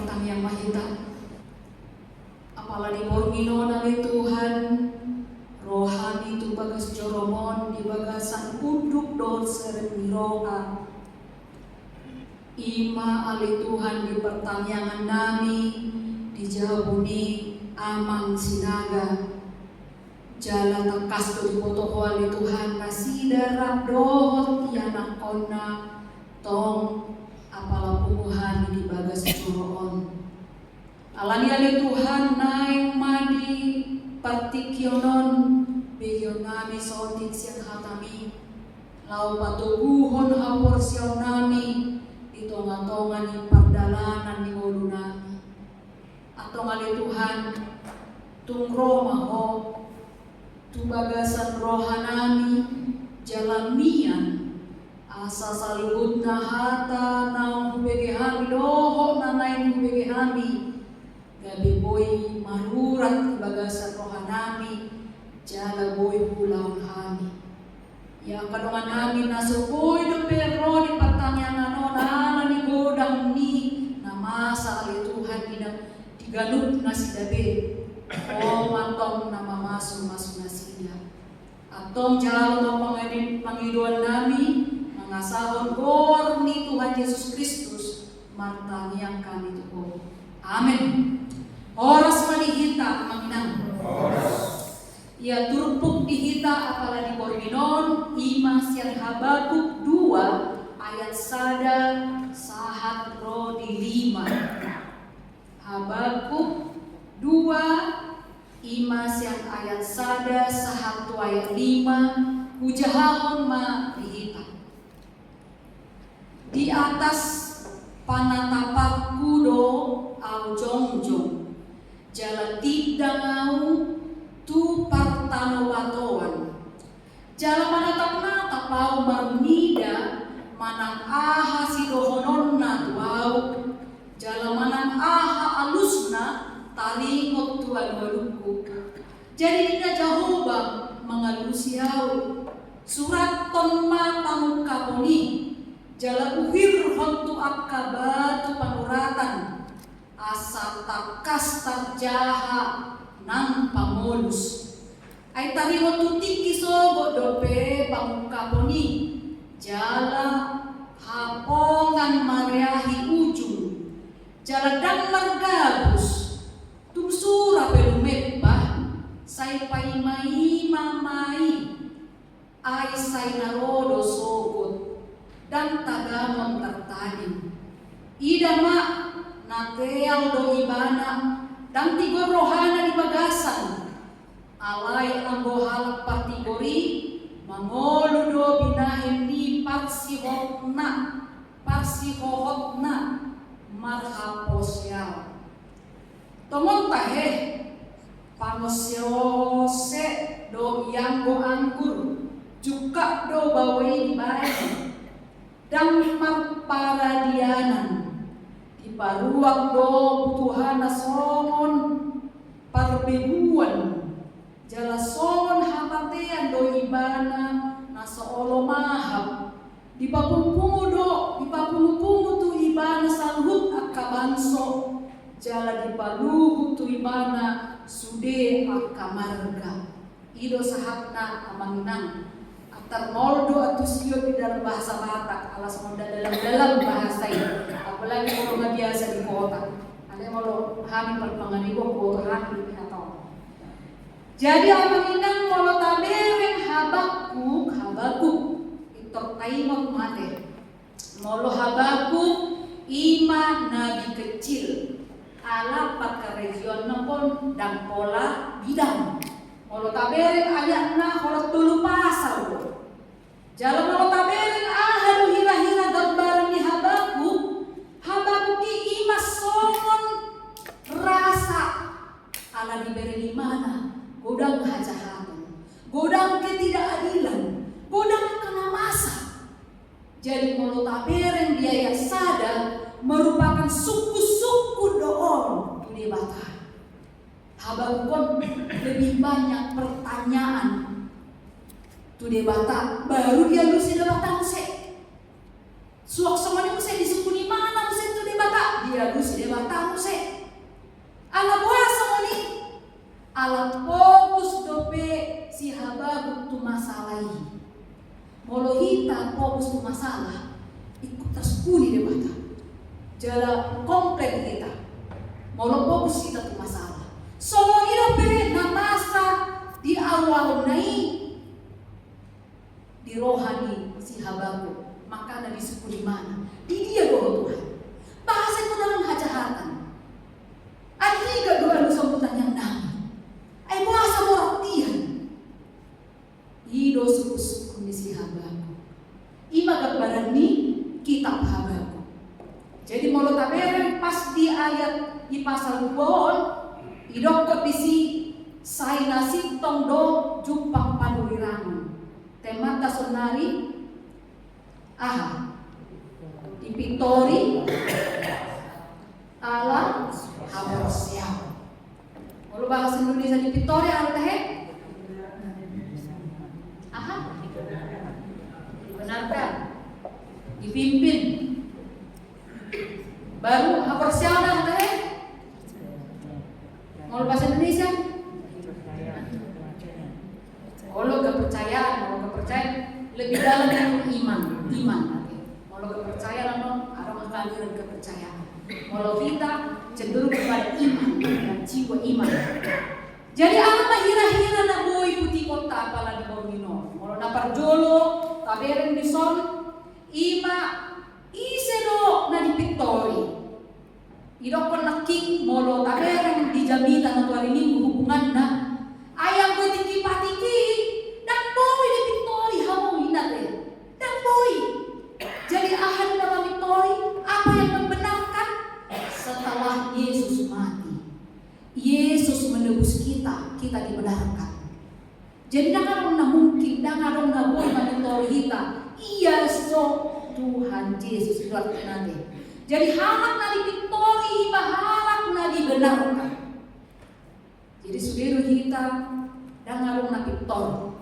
pertanyaan mahita. Apalagi porminona ni Tuhan, rohani tu bagas joromon di bagasan uduk dor seren roha. Ima ali Tuhan di pertanyaan nami dijawabuni amang sinaga. Jala takas tu dipotoho ali Tuhan nasida rabdohot yana kona tong apala punguhan di bagas joroon. Alani ali Tuhan naing madi partikionon beyonami sotik siang hatami lau patubuhon hapor sionami di tonga-tonga ni pardalanan ni nami atau ngali Tuhan tungro maho tu bagasan rohanami jalamian asa salibut na hata naung hubegehami doho na naing hubegehami gabi boy marurat di bagasan rohanami jala boy pulau kami yang kadongan namin naso boy do pero di pertanyaan nona ni godang ni namasa ali Tuhan diganut nasi dabe oh mantong nama masuk nasinya atong jalo pangiduan nami mengasahon gor ni Tuhan Yesus Kristus martang yang kami tuho. Amin. Oras manihita manginang. Ya turpuk dihita apalagi porminon ima siang Habakuk 2 ayat sada sahat rodi 5. Habakuk 2 ima siang ayat sada sahat ayat 5 hujahahon ma dihita. Di atas panatapakku do au jongjong jala tidak mau tu partano batoan jala manatap-natap au marmida manang aha sidohononna tuau jala manang aha alusna taringot tuan waluku jadi dina Jehovah mengalusi au surat tonma pamukaponi jala uhir hontu akabatu panuratan asa takas tarjaha nang pamolus ay tarimo tutiki sogo dope pamukaponi jala hapongan mariahi ujung jala dan margabus tumsura pelumekbah say paimai mamai ay say narodo sogot dan tagamon tertanim idama nateal do ibana dan tigo rohana di bagasan alay ang bohalak partigori mangolo do binahen ni parsihohotna marhaposyal tongon tahe pangosyose do yanggo anggur juga do bawai di bayan dan marparadianan paruak do butuhan na songon parbebuan jala songon hapatean do ibana na soolo mahab di papumpungu tu ibana salhut akabanso jala di paluhu tu ibana sude akamarga ido sahatna amanginang termoldo atau siyo di dalam bahasa Batak alas muda dalam bahasa ini apalagi orang biasa di kota ada mau hamil perpanganigo kota hamil atau jadi amanginang mau tabereng Habakuk itu taimot mate mau Habakuk ima nabi kecil alapat ke region napon dan pola bidang mau tabereng ayatna kalau tulu pasal jalan mau tabereng ahadu hira-hira gambaran di Habakuk ki imas songon rasa ala diberi di mana godang kejahatan godang ketidakadilan godang kena masa jadi mau tabereng dia yang sadar merupakan suku-suku doon di Batak Habakuk lebih banyak pertanyaan tu de Batak baru dia lusi de Batak suak sama ni musik di suku ni mana musik tu de Batak dia lusi de Batak fokus ke masalah, ikut tersembunyi di mata. Jala komplain kita, mau fokus kita ke masalah. Solo irabe na masa di awal nai di rohani si Habakuk, maka di suku di mana? Di dia doa Tuhan. Bahasa itu dalam hajahatan. Artinya doa sambutan yang nama. Ay bahasa moratian. Ido suku-suku di si Habakuk. Ima gambaran ni kitab Habakuk. Jadi mau taberen pas di ayat di pasal 2 idokot di si sai nasi tongdo jumpang panurirangan. Temata sonari di Pitori ala Haborsiao. Kalau bahasa Indonesia di Pitori ala teh dibenarkan, dipimpin. Baru Haborsiao ala teh kalau bahasa Indonesia kalau kepercayaan lebih dalam dari iman. Kalau kepercayaan ada mengalir kepercayaan. Kalau kita cenderung kepada iman dan jiwa iman. Jadi apa hira-hira na boy putih kota apalagi Bormino. Kalau na parjolo, taberen di son, ima iseno na di Pitori. Idokon na king molo taberen di jamitan na tuari minggu hubungan na ayam gue tinggi patiki dan boy di Pitori hamong inate dan boy. Jadi ahad nama Pitori apa yang membenarkan setelah Yesus mati, Yesus menebus kita dibenarkan. Jadi jangan mungkin jangan boy Pitori kita iya so Tuhan Yesus itu nanti. Jadi harap na di Pitori harap na dibenarkan. Jadi saudara kita dan ngarung na Pitor.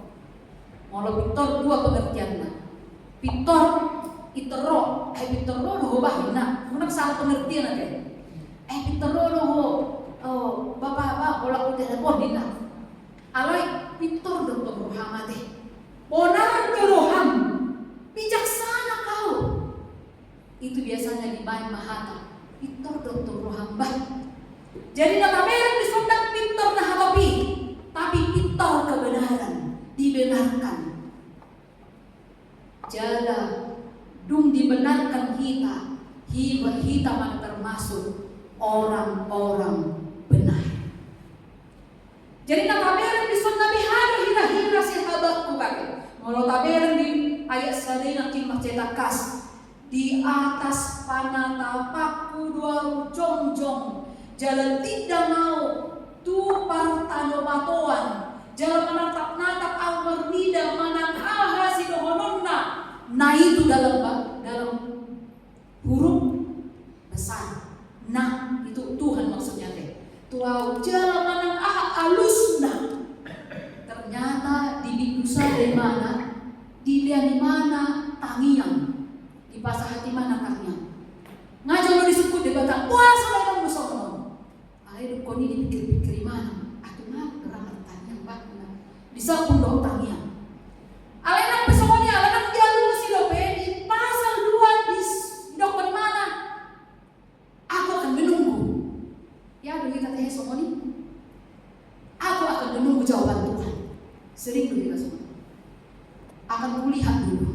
Kalau Pitor dua pengertiannya. Pitor itero, Pitor lo bahina. Muna salah pengertian aja. Pitor lo bapak bola ku telepon dina. Alai Pitor Dr. Roham teh. Bonar ke Roham. Bijaksana kau. Itu biasanya di Bain Mahata. Pitor Dr. Roham bah. Jadi nama merah disondang Pitor na hadapi, tapi Pitor kebenaran dibenarkan. Jala dung dibenarkan kita mana termasuk orang-orang benar. Jadi nama merah disondang hada hira-hira si Habakuk kaki. Kalau taberen di ayat sadina kimah cetakas di atas panatapakku dua jongjong. Jalan tidak mau tupar tano batuan. Jalan menatap-natap awal nida manang ahasi dohononna. Nah itu dalam huruf besar. Nah itu Tuhan maksudnya teh. Tuau jalan manang alusna. Ternyata di Bikusa dari mana? Dilihat di mana? Tangiang. Di pasar hati mana Tangiang? Ngajak lo disebut di batang. Wah sampai musuh. Ayo kau ini dipikir-pikir mana? Aku mah orang tanya bakna. Bisa pun dong tanya. Alena pesonnya, alena jalur si lopedi pasal 2 di dokter mana? Aku akan menunggu. Ya begitu teh somoni. Aku akan menunggu jawaban Tuhan. Sering begitu semua. Akan kulihat dulu.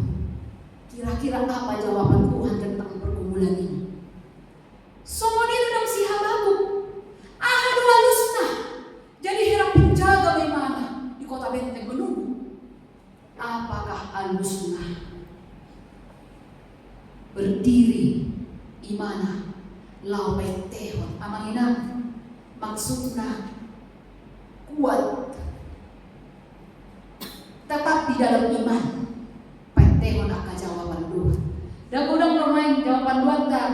Kira-kira apa jawaban Tuhan tentang pergumulan ini? Somoni itu dong si Habakuk. Ahad walusna. Jadi hirap penjaga bagaimana di kota benteng menunggu. Apakah alusna berdiri imana lau tehon amangina maksudna kuat tetap di dalam iman pentehon akan jawaban Tuhan. Dan udang bermain jawaban Tuhan tak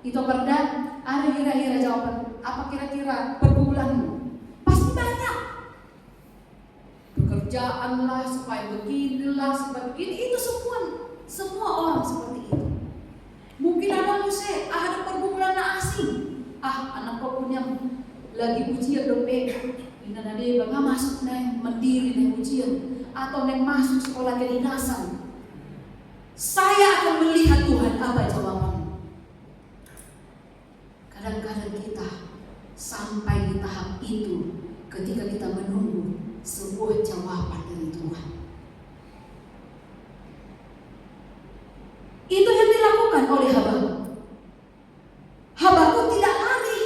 itu perda ada kira-kira jawaban. Apa kira-kira pergumulanmu? Pasti banyak. Pekerjaan lah, supaya beginilah, supaya begini. Itu semua orang seperti itu. Mungkin ada musik, ada pergumulan asing. Anak kau punya lagi ujian dope. Ina nade bang masuk neng mendiri neng ujian atau neng masuk sekolah kedinasan. Saya akan melihat Tuhan apa jawabannya. Kadang-kadang kita sampai di tahap itu ketika kita menunggu sebuah jawaban dari Tuhan. Itu yang dilakukan oleh Habakuk. Habakuk tidak lari.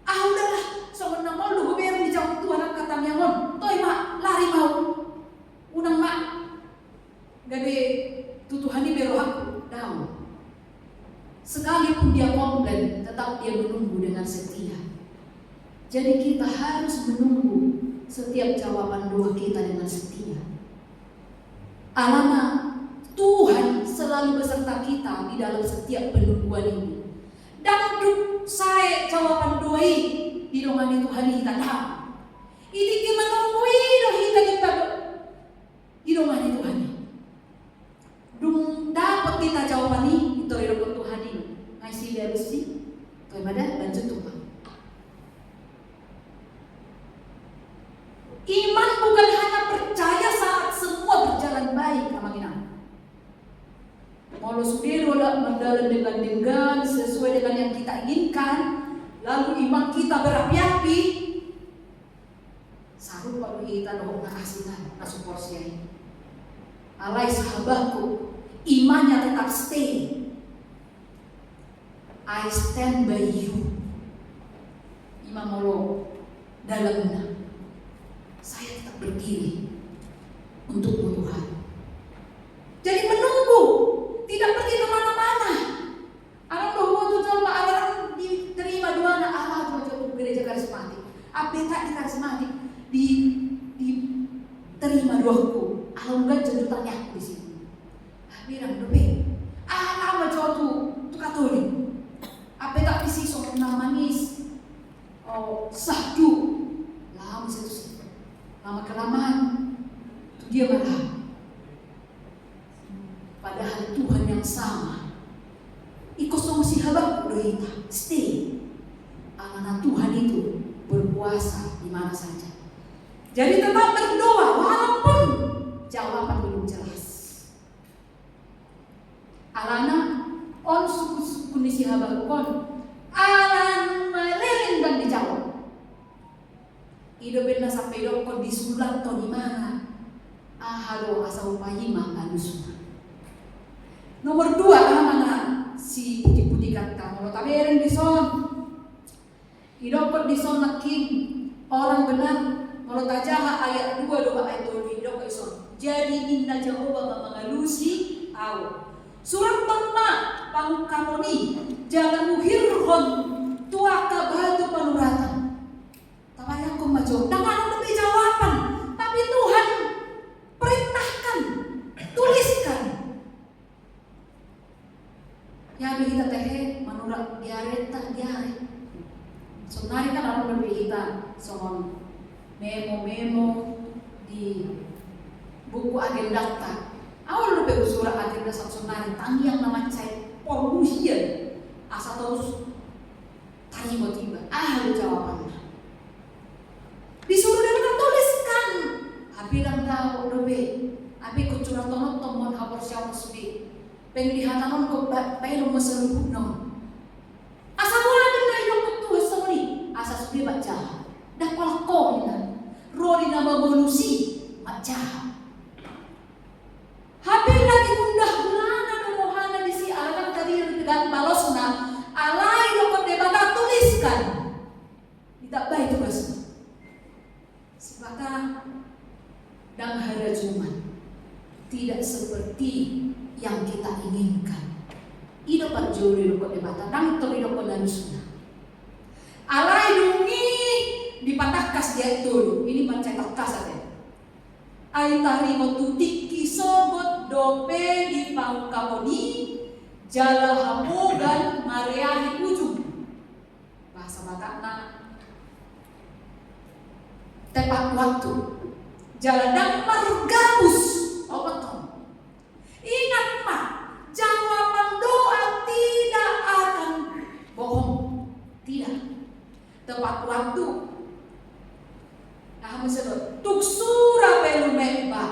Udahlah, soalnya mau lu biar dijawab Tuhan kata nyamon. Toy mak lari mau. Unang mak gade tutuhani bero aku tahu. Sekalipun dia komplain, tetap dia menunggu dengan setia. Jadi kita harus menunggu setiap jawaban doa kita dengan setia. Alana Tuhan selalu beserta kita di dalam setiap penungguan ini. Dan saya jawaban doa di dongan Tuhan kita tahu. Ini kita menunggu kita di dongan Tuhan. Dung dapat kita jawaban ini itu dari Tuhan ini. Ngasih dia besi, kau ada lanjut Tuhan. Iman bukan hanya percaya saat semua berjalan baik, kamakinan. Kalau sudah mendalam dengan sesuai dengan yang kita inginkan, lalu iman kita berapi-api. Saru kalau kita doa nakasihan, nasupport siya. Alay sahabatku, imannya tetap stay. I stand by you. Iman molo dalamnya. Saya tetap berdiri untuk Tuhan. Jadi menunggu, tidak pergi kemana-mana. Anak bahwa itu cuma anak diterima dua anak Allah untuk gereja karismatik. Apa tak di karismatik diterima doaku. Alam enggak jendutannya aku di sini. Bilang dobe. Apa cowok tu Katolik? Apa tak di sini manis? Oh sahdu. Lama itu lama kelamaan itu dia marah. Padahal Tuhan yang sama. Ikut sama si Habakuk doita. Stay. Anak Tuhan itu berkuasa di mana saja. Jadi tetap berdoa walaupun jawaban belum jelas. Alana on suku kondisi Habakuk alan meleleng dan dijawab. Ido benda sampai doko disulat to di mana? Ahado asa upayima anusuna. Nomor 2 mana si putih-putih kata kalau taberen di son. Idokot di son nakin orang benar. Kalau tajaha ayat 2 doa ayat 2 hidup ison. Jadi inna Jehovah mengalusi au. Surat tanma pangkamoni jalan muhirhon tuaka batu panuratan. Tabayang ko majo. Tangan lebih jawaban. Tapi Tuhan perintahkan, tuliskan. Ya kita teh manurat diareta diare. Sebenarnya kan orang lebih kita soal memo-memo di buku agenda tak. Awal lupa surat agenda saksunari tangi yang nama saya polusian asa terus tanya tiba. Jawabannya. Disuruh dia tuliskan. Abi lang tahu dobe. Abi kucurat tonot tomon hapor siya musbi. Penglihatan ko pelo masalubog non. Asa mo lang na yung tuwas sa muli. Asa subi baca. Dakwal ko na. Roli na mavolusi baca. Habil lagi undah bulana nomohana di si alam tadi dengan balos na alay do ko debata tuliskan. Tidak baik tugas. Sebaka dan hari Jumat tidak seperti yang kita inginkan. Ido pak juri do ko debata dan to ido ko lanusna. Alay dungi dipatahkas dia dulu. Ini mencetak kas ada. Ay tari motutiki sogot dope di pangkamoni jala hamugan mareani ujung. Bahasa Batakna tepat waktu. Jalan margabus. Oh betul. Ingat mak, jawaban doa tidak akan bohong. Tidak. Tepat waktu. Nah, maksudnya tuksura pelu memba.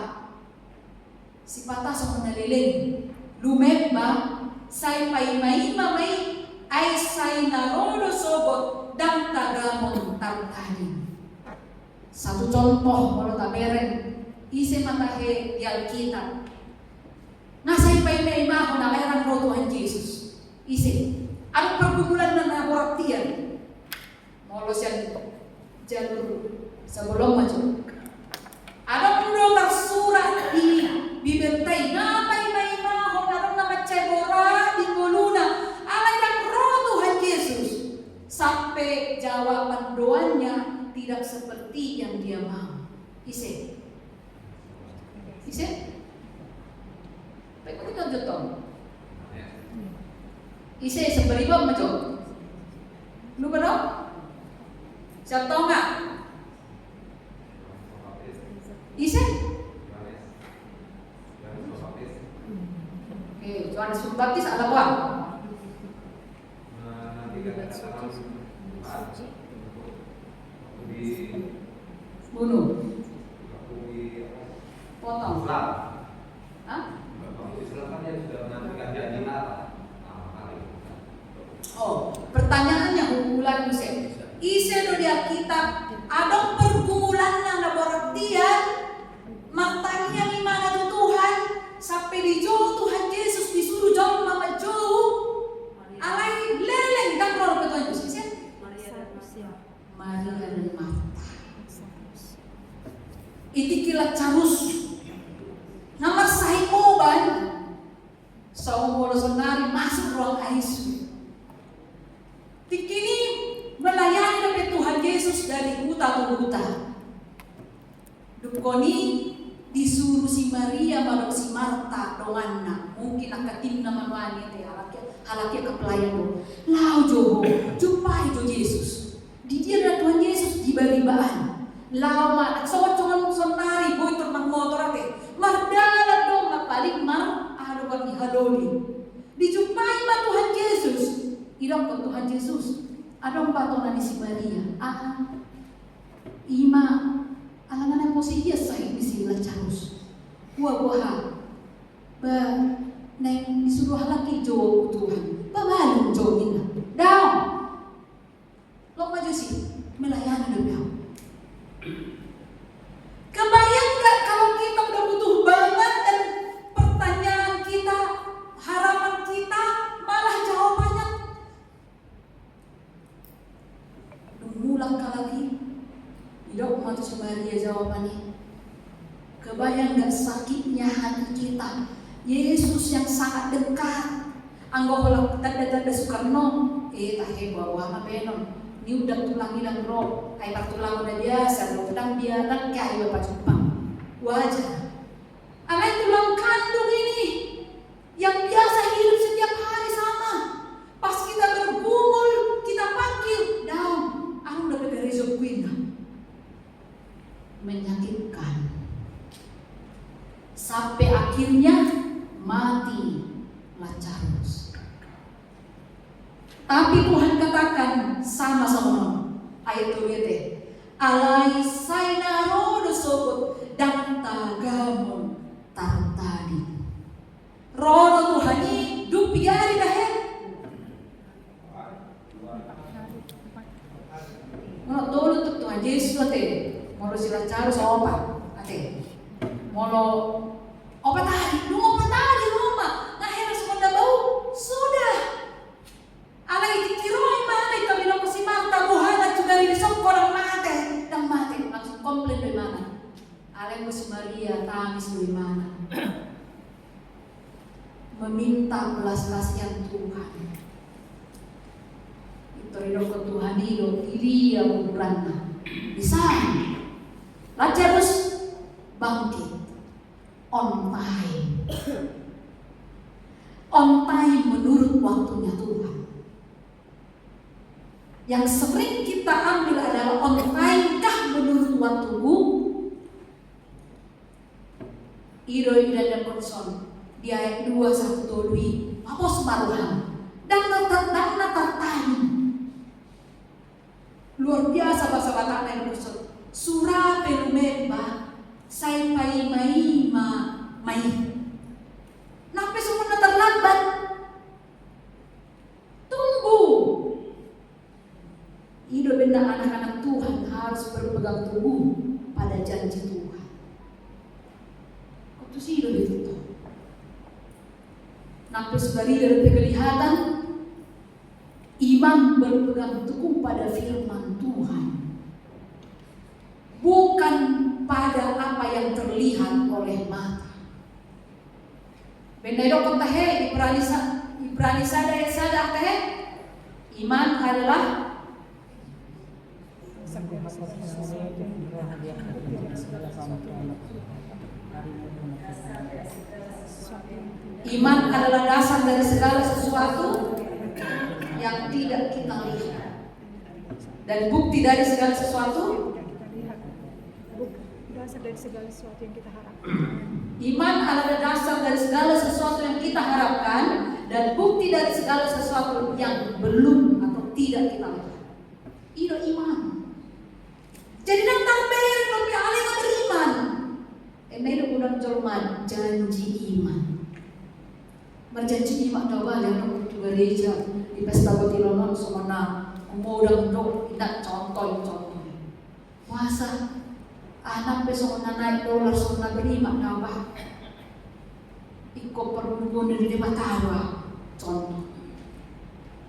Si patah sama naliling. lumemba say paimay ay say narodo sobot dan tagamon tartanin. Satu contoh kalau tak beren isi matahe di Alkitab. Nasay paimay ko na kailang ro Tuhan Yesus. Isi. Ang pergumulan na naboratian. Molo siya jalur sebelum maju. Ada pun tersurat di bibirtai na paimay ko na macebora di goluna. Alay ng ro Tuhan Yesus. Sampai jawaban doanya tidak seperti yang dia mau. Isi. Baik, kita jatuh. Isi seberibu macam. Lu berapa? Siapa tahu nggak? Isi? Yohanes Pembaptis ada apa? Bunuh. Potong. Hah? Oh, pertanyaannya hubungan Yusuf. Ise di Alkitab ada pergumulan yang laboratian matanya gimana Tuhan sampai dijauh Tuhan Yesus disuruh jauh mama jauh alai leleng dan roh ke Tuhan Yesus ya? Maria dan Marta itikilat carus nama sahiboban saumur sonari masuk ruang ICU tikini melayani oleh Tuhan Yesus dari huta ke huta. Dukoni disuruh si Maria malam si Marta donganna mungkin akatim nama wani teh halaki ke pelayan lo. Lau joho jumpai jo Yesus. Di dia ada Tuhan Yesus di baribaan. Lau ma so cuman sonari boy terbang motor teh. Mardala dong paling mar ada kami haloli. Dijumpai ma Tuhan Yesus. Irang ke Tuhan Yesus. Adong patongan si Maria. Ima alangan posisi saya di sini Lazarus. Buah-buahan. Neng disuruh laki jauh Tuhan. Babalung jauh ini. Daun. Lo maju sih melayani demi. Kebayang gak kalau kita udah butuh banget dan pertanyaan kita, harapan kita malah jawabannya mengulang lagi. Tidak umat Maria jawabannya. Kebayang gak sakitnya hati kita. Yesus yang sangat dekat. Anggoh tanda Soekarno. Tahe bawa apa benon. Ini udah tulang hilang roh. Kayak tulang udah biasa. Lo pedang biarkan kayak bapak Jepang. Wajar. Anak tulang kandung ini yang biasa hidup setiap hari sama. Pas kita bergumul, kita panggil daun. Aku udah dari Zokwina. Menyakitkan. Sampai akhirnya mati Lazarus. Tapi Tuhan katakan sama-sama ayat 2 alai sainaro dosobot dan tagamon tartadi. Rodo Tuhani dupiari dahe. Mono tolo untuk Tuhan Yesus ate. Molo si Lazarus opa ate. Molo opa tadi, lu opa tadi rumah. Nah harus sudah bau sudah. Ala itikiroi mana kami bilang si Marta buhana juga di sekolah mate dan mate langsung komplain dari mana. Ala si Maria tangis dari mana. Meminta belas kasihan Tuhan. Itu ridho ke Tuhan diri yang berana. Bisa Lazarus bangkit on time. On time menurut waktunya Tuhan. Yang sering kita ambil adalah on time kah menurut waktuku? Iroi dan konson di ayat 2 1 2 apa semaruhan dan tertani luar biasa bahasa Batak yang bersut surah pelumemba saya mai mai. Nape semua terlalu Karena anak-anak Tuhan harus berpegang teguh pada janji Tuhan. Kau sih hidup itu. Nampak sekali dari kelihatan iman berpegang teguh pada firman Tuhan, bukan pada apa yang terlihat oleh mata. Benda kota he Ibrani sada teh iman adalah iman adalah dasar dari segala sesuatu yang tidak kita lihat dan bukti dari segala sesuatu dasar dari segala sesuatu yang kita harapkan. Iman adalah dasar dari segala sesuatu yang kita harapkan dan bukti dari segala sesuatu yang belum atau tidak kita lihat. Itu iman. Jadi nang beri lebih alih beriman. Ini udah jelma janji iman. Berjanji iman tahu balik untuk gereja di pesta batilonon semana umudang do tidak contoh. Puasa anak besok naik dolar semana beriman tahu bah. Iko perlu dari mata contoh.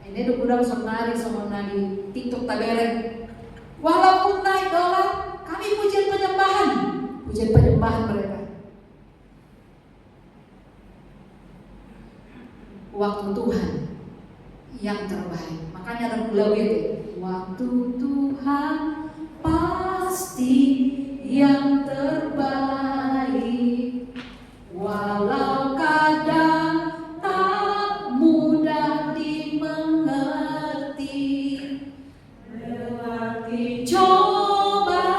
Ini udah senari semana di TikTok tabeleng. Walaupun naik dolar, kami pujian penyembahan mereka. Waktu Tuhan yang terbaik. Makanya ada lagu itu. Waktu Tuhan pasti yang terbaik. Walau kadang tak mudah dimengerti, lewati cobaan,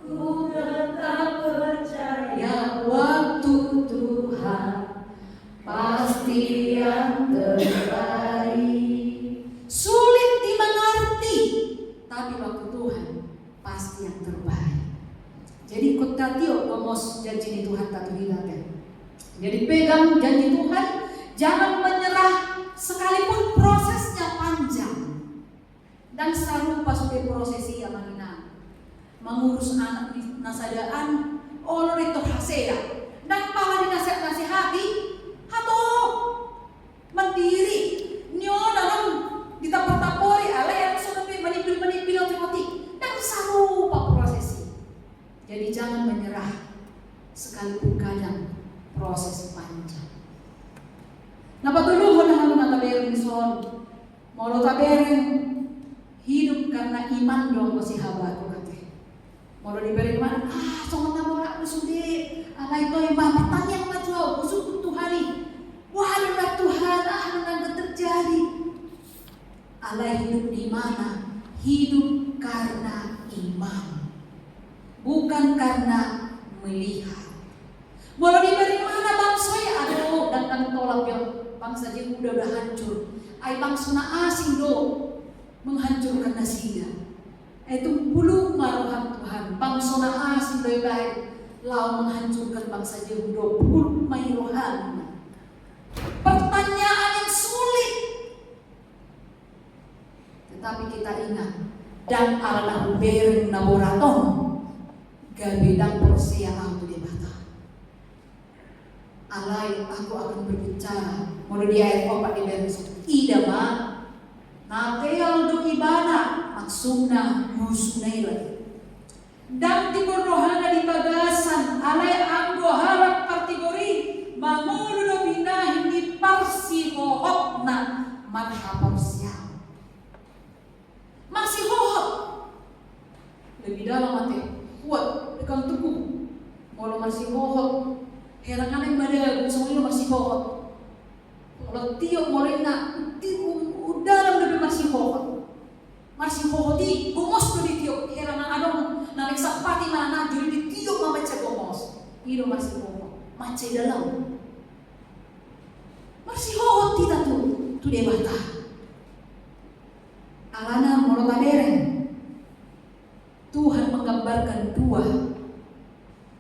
ku tetap percaya waktu Tuhan pasti yang terbaik. Sulit dimengerti, tapi waktu Tuhan pasti yang terbaik. Jadi kota tio ngomos janji Tuhan tak hilang kan. Jadi pegang janji Tuhan, jangan menyerah sekalipun prosesnya panjang. Dan selalu pasuki prosesi yang makina mengurus anak di nasadaan olor itu hasea. Dan pala dinasihati atau mandiri nyo dalam ditapor-tapori ala yang sudah menipil otik dan selalu prosesi. Jadi jangan menyerah sekalipun kadang proses panjang. Napa dulu honang tabereng son molo tabereng hidup karena iman dong masih haba ko kate. Molo diberi iman songon namora sudi ala itu iman pertanyaan majau busuk Tuhari. Wah ada Tuhan ada terjadi. Ala hidup di mana? Hidup karena iman. Bukan karena melihat. Walau diberi mana bangsa ya aduh dan tolak yang bangsa dia udah hancur. Ay bangsa na asing do menghancurkan nasinya. Itu belum maruhan Tuhan. Bangsa na asing do baik lau menghancurkan bangsa dia udah belum maruhan. Pertanyaan yang sulit. Tetapi kita ingat dan ala bereng naboraton. Gabedang porsia auto di mata. Alai aku akan berbicara. Mau di ayat 4 di beres. Ida ma. Nateal do ibana. Maksudna musunai lagi. Dan tiborrohana di bagasan. Alai anggo harap kategori. Mangulu do binahin di parsi hohotna. Madha porsia. Masih hohot. Lebih dalam mati. Kuat, dekat teguh. Kalau masih hohot, herangan yang pada semuanya masih hohot. Kalau tiap mulai nak, dalam lebih masih hohot. Masih hohot di gomos tu di tiap herangan adong narik sapati mana jadi di tiap membaca gomos. Itu masih hohot, macam dalam. Masih hohot tidak tu dia bata. Alana molo tabereng. Tuhan menggambarkan dua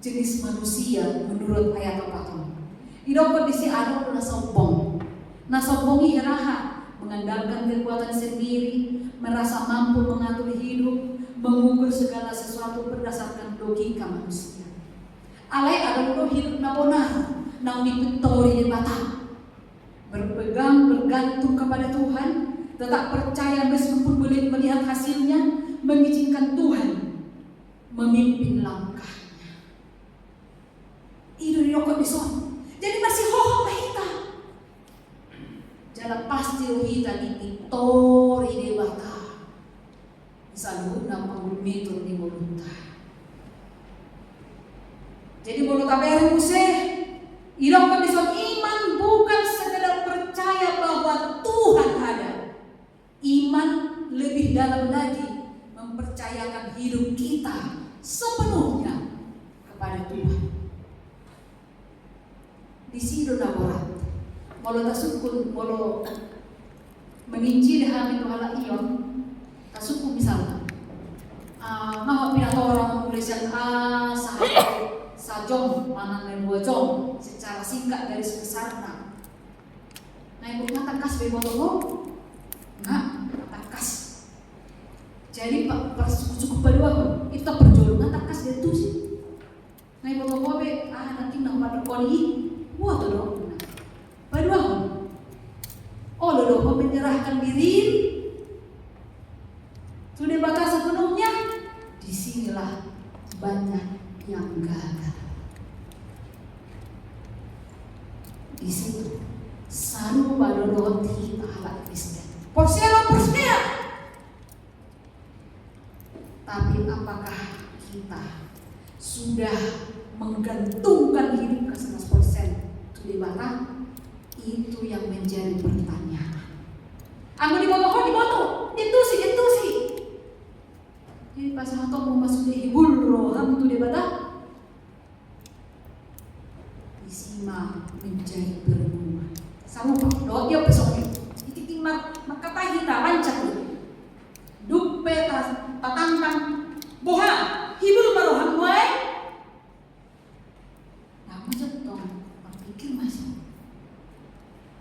jenis manusia menurut ayat 4. Idong kondisi ada na sombong. Na sombongi heraha mengandalkan kekuatan sendiri, merasa mampu mengatur hidup, mengukur segala sesuatu berdasarkan logika manusia. Alai adalah hidup nabonar, nang dipetori di mata. Bergantung kepada Tuhan, tetap percaya meskipun belum melihat hasilnya, mengizinkan Tuhan memimpin langkahnya. Itu dirokok di son. Jadi masih hoho mahita. Jalan pasti kita dipitori di mata. Selalu nampak meter di mulutnya. Jadi mulut apa museh? Irokok di son iman bukan sekedar percaya bahwa Tuhan ada. Iman lebih dalam lagi, mempercayakan hidup kita sepenuhnya kepada Tuhan. Di situ naborat, molo tasukun, molo menginjil hamil hala ion, tasukun misalnya, ngaho pinata orang tulisan sajong, mana dua jong, secara singkat garis besarnya. Nah ibu ngatakas bebotono, nggak ngatakas. Jadi cukup berdua, itu perjuangan ngatakas dia tuh sih. Nah ibu tokobe, nanti nak pada koni. Wah tuh dong, berdua. Oh loh, menyerahkan diri. Sudah batas sepenuhnya. Disinilah banyak yang gagal. Di situ selalu pada roti ala Kristen. Porsiara. Tapi apakah kita sudah menggantungkan hidup ke 100% di mana? Itu yang menjadi pertanyaan. Aku diboto, itu sih. Jadi pas atau mau masuk di hibul roham itu di mana? Disima menjadi bernua. Sama pak, doa dia besoknya. Itiking makata kita rancak nih. Dupe tatangkan, boha hibul maroham wae.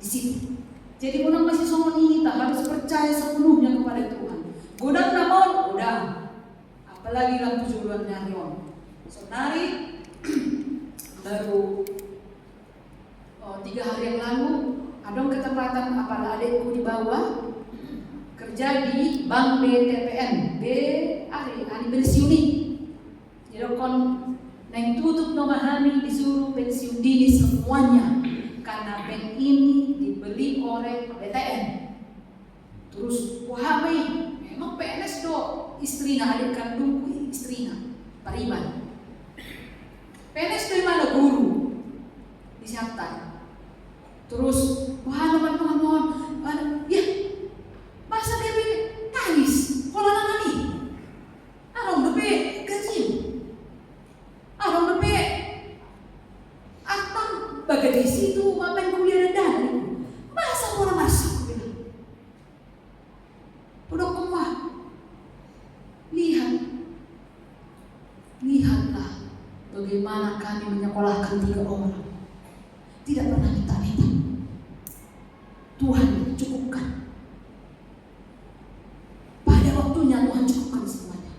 Di situ. Jadi orang masih kita harus percaya sepenuhnya kepada Tuhan. Godang namun, godang. Apalagi lampu juluan nyanyon. Sonari baru 3 hari yang lalu ada ketempatan apalagi adikku di bawah kerja di Bank BTPN. Hari pensiuni. Jadi kon neng tutup nomahani disuruh pensiun dini semuanya. Karena bank ini dibeli oleh BTN. Terus wahai memang PNS do istrinya adik kandungku istrinya Pariban. PNS dari mana guru disiapkan. Terus wah teman-teman ya masa dia tangis kalau nangani arong depe gaji arong depe atang bagai di situ main kuliah rendah masa orang masuk bilang udah kemah lihatlah bagaimana kami menyekolahkan 3 orang tidak pernah minta-minta. Tuhan cukupkan pada waktunya. Tuhan cukupkan semuanya.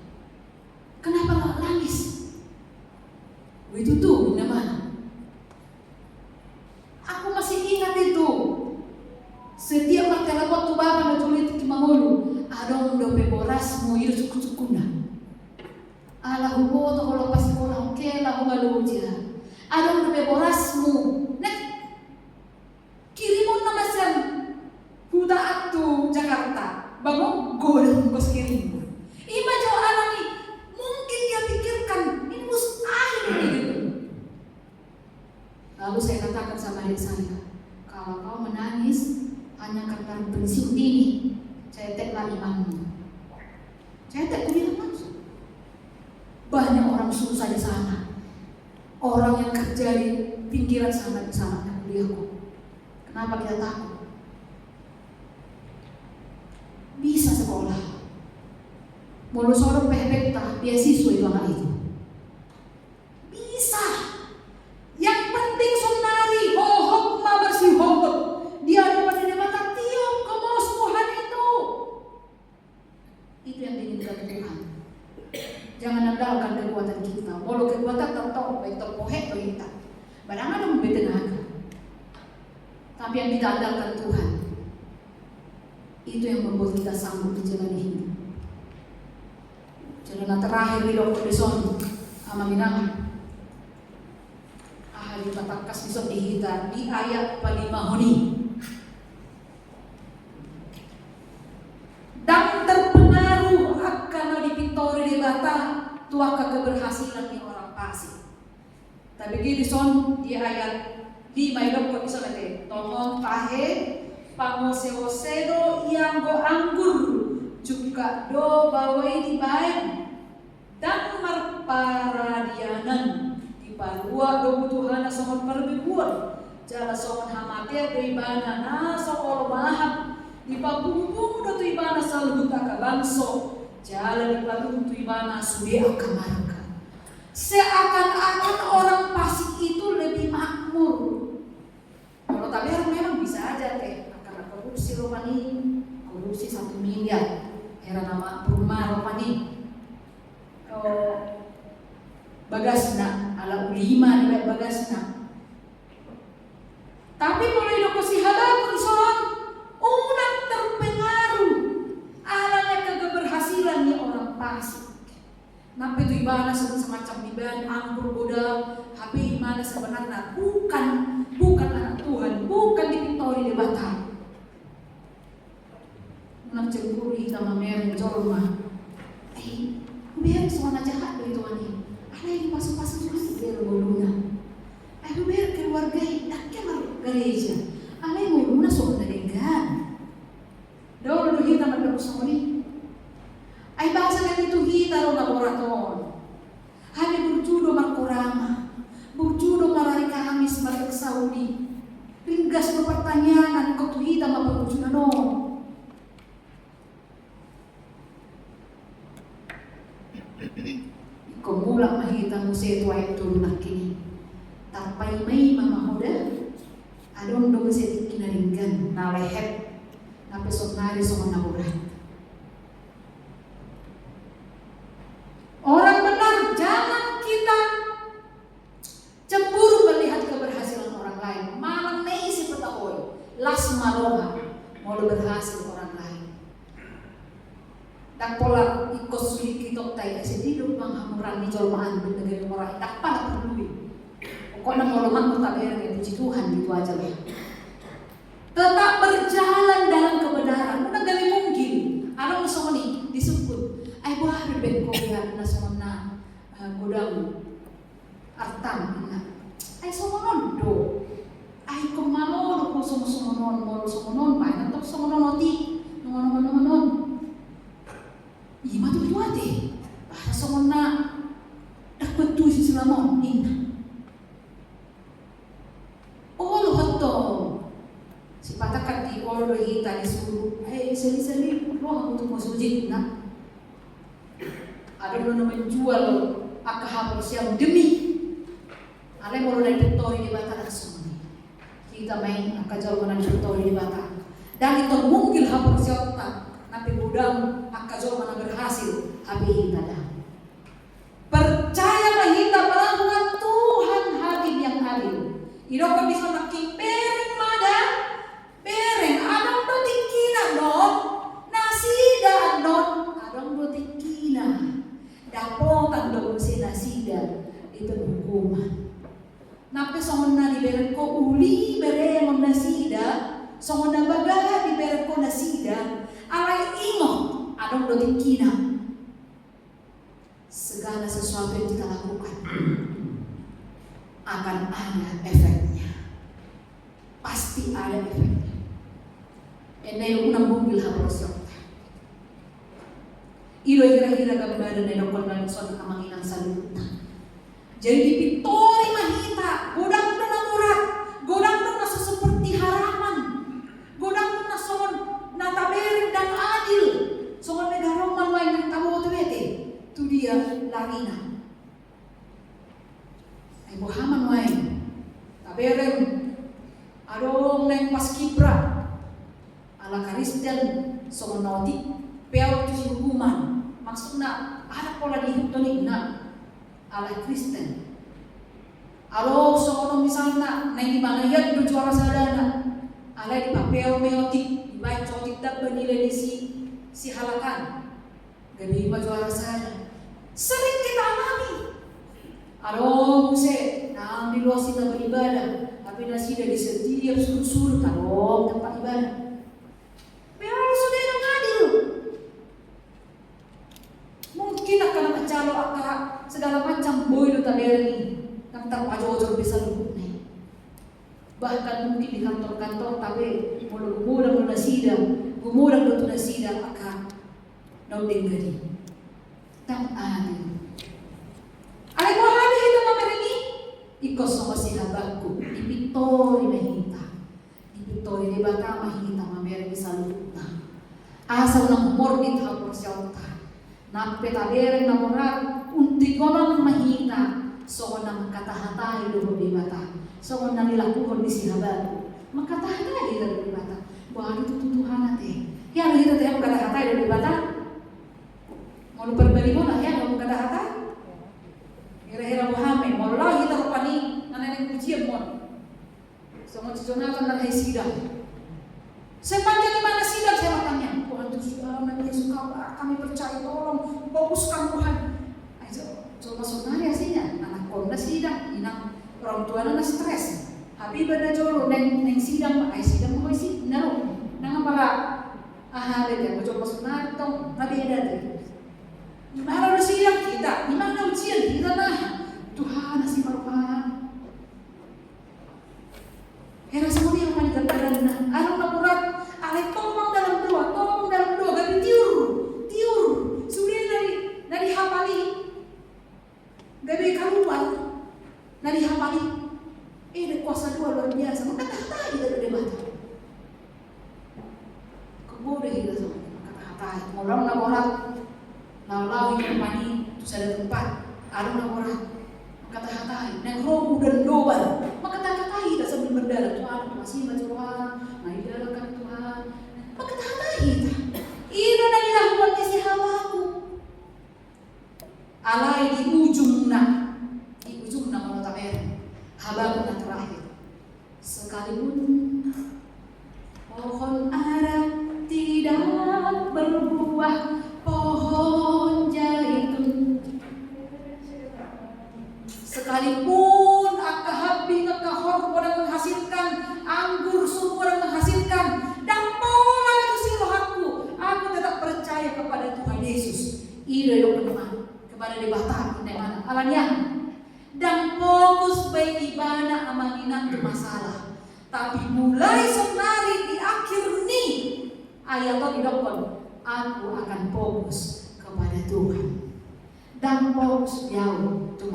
Kenapa nggak nangis? Itu tuh mana? Aku masih ingat itu. Setiap kali waktu bapak menculik di Mangulu, adong dope boras mau hidup cukup-cukupnya. Ala hubo to kalau pas sekolah oke lah ngalu aja. Adong dope borasmu. Nek kirimon nama sen Huda Atu Jakarta. Bangun golong kos kirim. Ima jauh alami mungkin dia pikirkan ini mustahil gitu. Lalu saya katakan sama adik saya, kalau kau menangis hanya karena pensiun dini, saya teklah imanmu. Saya tak bilang langsung. Banyak orang susah di sana, orang yang kerja di pinggiran sana di sana kuliahku. Kenapa kita takut? Bisa sekolah. Mau sorong PHBK beasiswa itu anak itu. Bisa. Yang penting sonari hohok ma bersih hohok. Dia ada pada mata tiap kemos andalkan kekuatan kita. Walau kekuatan tertok, baik terpohek atau kita. Barang ada membetenaga. Tapi yang kita andalkan Tuhan. Itu yang membuat kita sanggup menjalani hidup. Jalan terakhir di Dr. Deson, Amaminang. Ahli patakas bisa dihita di ayat 5 ini. Dan terpengaruh akan dipintori di bata tuaka keberhasilan yang orang pasti. Tapi gini son di ayat 5 itu kok bisa nanti. Tolong tahe pangoseosedo yang go anggur juga do bawai di baik dan marparadianan di parua do butuhana somon perbibuan jala somon hamate do ibana na sool maham di pabumbung do tu ibana salhut akabanso jala di padung tu ibana sude akamarka. Seakan-akan orang Pasik itu lebih makmur. Kalau tabiar memang bisa aja teh korupsi Romani, korupsi 1 miliar, era nama rumah Romani, bagasna, ala ulima di bagasna. Tapi mulai doko si halakun son, unang terpengaruh, alanya keberhasilan ni orang Pasik. Nampi tu ibana semacam iban anggur boda, tapi ibana sebenarnya bukan anak Tuhan, bukan dipintori di batang. Nak cemburu sama mereng jorma. Biar semua jahat dari Tuhan ini. Ada yang pasang-pasang sulit biar boluna. Biar keluarga tak kemar gereja. Ada yang boluna soal dengan. Dulu kita berdoa sama ini. Ay bahasa kan itu kita lo laborator. Hanya berjudo markorama, berjudo marari Kamis marik Saudi. Ringgas pertanyaan kau tu kita mau berjudo no. Kumulang mahita mo sa ito ay tulunag kini. Tapay may mamahoda. Adong dong sa ito kinaringgan. Nalehep. Napisot nari sa mga naburat. Orang benar, jangan kita cemburu melihat keberhasilan orang lain. Malang naisip petakoy. Las maroha. Mau berhasil orang lain. Tak pola ikos kitok tay kasi di do panghamuran di jolmaan di negeri orang tak pala perlu. Pokoknya mau lemah tabiar ya puji Tuhan gitu aja lah. Tetap berjalan dalam kebenaran. Mana gali mungkin. Ada musuh ni disebut. Ay buah ribet ko ya na sumana gudang artam na. Ay sumonon do. Ay kumalo ko sumusumonon mo sumunon pa na tok sumunon oti. Non. Ima tu ate. Para sumona dapat tu si Islamon ina. Olo hatto. Si patakat di olo hita di suruh. Ay sali roh untuk masujid na. Ada yang menjual akahapos yang demi. Ale mau dari tutori di bata langsung. Kita main akajal mana tutori di bata. Dan itu mungkin hapos yang tapi budang akajol mana berhasil abi tada. Percayalah kita bahwa Tuhan hakim yang adil. Idoko bisa makin bereng mada bereng adong do tikina don nasida don adong do tikina dapotan do si nasida itu hukuman. Napi songon na libereng ko uli bereng nasida songon na baga libereng ko nasida. Alay ingo adong do tikina. Segala sesuatu yang kita lakukan akan ada efeknya. Pasti ada efeknya. Ene yung unang bumbil hapos yung ilo hira-hira gambaran na dokon ng son kamanginang salutan. Jadi dipitori mahita, godang do na murat, godang do na seperti harapan, godang do na son nataberin dan adil. Songon negaroman way ng tabo tuwete. Tu dia larina. Ay buhaman way. Taberin adong neng paskibra. Ala Kristen songon nodi. Pero tu si hukuman. Maksudna ada pola di hidup na. ala Kristen. Alo sono misalnya neng di mana ya di juara sadana, ala di papel meotik, di baik cotik tak bernilai di si halakan, gabi ma juara sadana. Sering kita alami. Alo muse, nang di luar kita beribadah, tapi nasi dari setiap sudut-sudut talong tempat ibadah. Memang sudah yang adil. Mungkin akan mencalo akan segala macam boy do taberi yang terpajo-pajo bisa luputnya. Bahkan mungkin di kantor-kantor tapi mulu-mulu na sidang, gumurang do na sidang akan nauding gadi. Tang adil. Ay mo hali hito mamerini ikos sama si habagku dipitori mahita. Dipitori di bata mahita mamerini salutna. Asa unang humor di hapon siyauta. Nape tadereng na moral untigonan mahina so nang katahatay do di bata so nang nilakuhon di sinabado makatahatay do di bata buah itu tutuhan ate ya kita teh katahatay do di bata mau perbali mo na ya mau katahatay hira-hira buhame mau lah kita rupani nanay kujian mo so mo ciconatan na sidang sepanjang mana sidang saya bertanya Tuhan Yesus namanya suka kami percaya tolong fokuskan Tuhan ayo coba sonari aslinya anak konda sidang inang orang tua na stres habib ada jolo neng sidang ay sidang mo isi naro nang pala ahale dia coba sonari tong nabi ada deh gimana udah sidang kita gimana ujian kita nah Tuhan nasi maruhan Hera semua yang mani katakan anu namurat ale tolong dalam doa gabi tiur sudah dari hafali gabi keluar dari hafali ada kuasa doa luar biasa maka kata kita debat kemudian kita semua kata orang namurat lau yang mani terus ada tempat anu namurat kata-katai nang robu dan dobar maka kata-katai kita sambil berdarah Tuhan masih Tuhan maidalakan Tuhan maka kata-katai kita ino na nilakukan ni si hawaku alay di ujung na mga tamer habaku na terakhir sekalipun pohon ara tidak berbuah pohon zaitun sekalipun akahabi ngakahor pada menghasilkan anggur sumur yang menghasilkan dan pola itu sirohaku aku tetap percaya kepada Tuhan Yesus ide yang penuh kepada debata di mana alanya dan fokus baik ibadah amaninang itu masalah tapi mulai senari di akhir ni ayat itu didokon aku akan fokus kepada Tuhan dan fokus jauh itu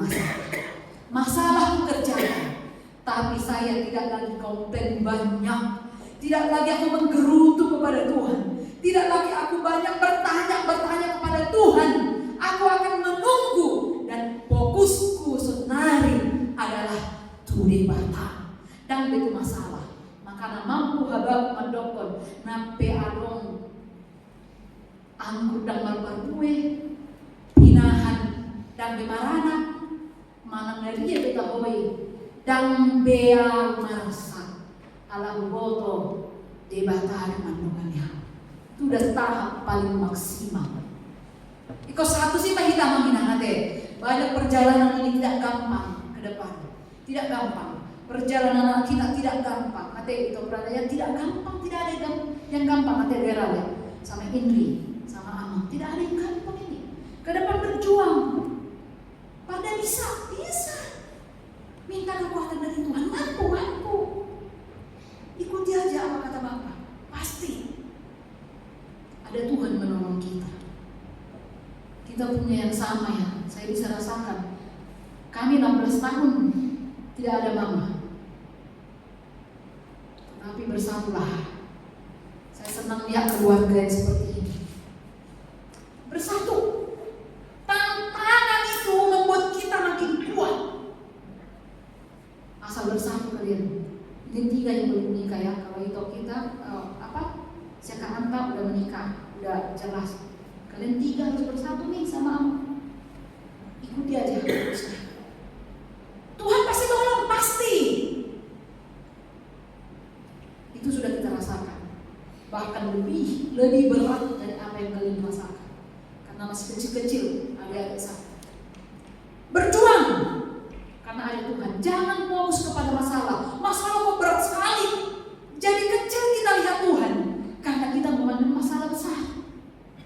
masalah pekerjaan tapi saya tidak lagi komplain banyak tidak lagi aku menggerutu kepada Tuhan tidak lagi aku banyak bertanya kepada Tuhan aku akan menunggu dan fokusku senari adalah tuli bata dan itu masalah maka mampu habak mendokon nape adong anggur dan marbarbuwe pinahan dan bemarana manang naria beta hoy dan bea marasa ala boto debata mandokannya itu udah tahap paling maksimal iko satu sih mahita maminahate banyak perjalanan ini tidak gampang ke depan tidak gampang perjalanan kita tidak gampang ate itu berada yang tidak gampang tidak ada yang gampang ate daerah ya sama Indri sama Amang tidak ada yang gampang ini ke depan berjuang pada bisa minta kekuatan dari Tuhan mampu ikuti aja apa kata Bapak pasti ada Tuhan menolong kita punya yang sama ya saya bisa rasakan kami 16 tahun tidak ada mama tapi bersatulah saya senang lihat keluarga yang seperti ini bersatu tantangan itu membuat kita makin kuat asal bersatu kalian ini 3 yang belum menikah ya kalau itu kita Siaka Anta udah menikah udah jelas kalian 3 harus bersatu nih sama ikuti aja saya. Tuhan pasti tolong, pasti. Itu sudah kita rasakan. Bahkan lebih berat dari apa yang kalian rasakan. Karena masih kecil-kecil, adik-adik saya. Berjuang karena ada Tuhan. Jangan fokus kepada masalah. Masalah kok berat sekali. Jadi kecil kita lihat Tuhan karena kita memandang masalah besar.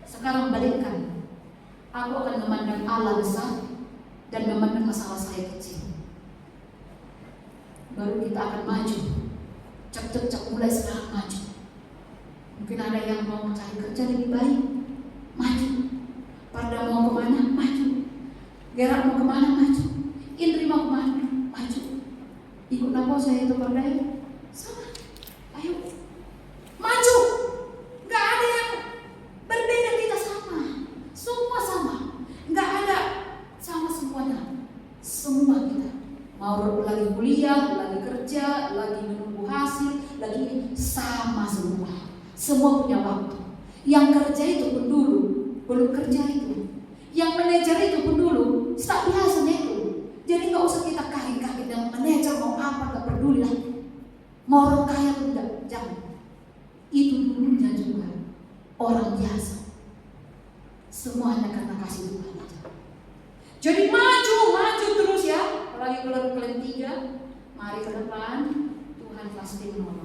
Sekarang balikkan. Aku akan memandang Allah besar dan memandang masalah saya kecil. Baru kita akan maju. Cek mulai sekarang maju. Mungkin ada yang mau mencari kerja lebih baik, maju. Parda mau kemana, maju. Gerak mau kemana, maju. Indri mau kemana, maju. Ikut napa saya itu Parda sama. Ayo, maju. Gak ada yang berbeda, kita sama. Semua sama. Gak ada sama semuanya. Semua kita. Mau lagi kuliah, lagi kerja, lagi menunggu hasil, lagi sama semua. Semua punya waktu. Yang kerja itu pun dulu belum kerja itu. Yang manajer itu pun dulu tak biasanya itu. Jadi nggak usah kita kaget-kaget yang manajer mau apa, nggak peduli lah. Mau orang kaya pun tidak, jangan. Itu dulunya juga orang biasa. Semuanya karena kasih Tuhan aja. Jadi maju terus ya. Apalagi kalau kalian 3, mari ke depan, Tuhan pasti menolong.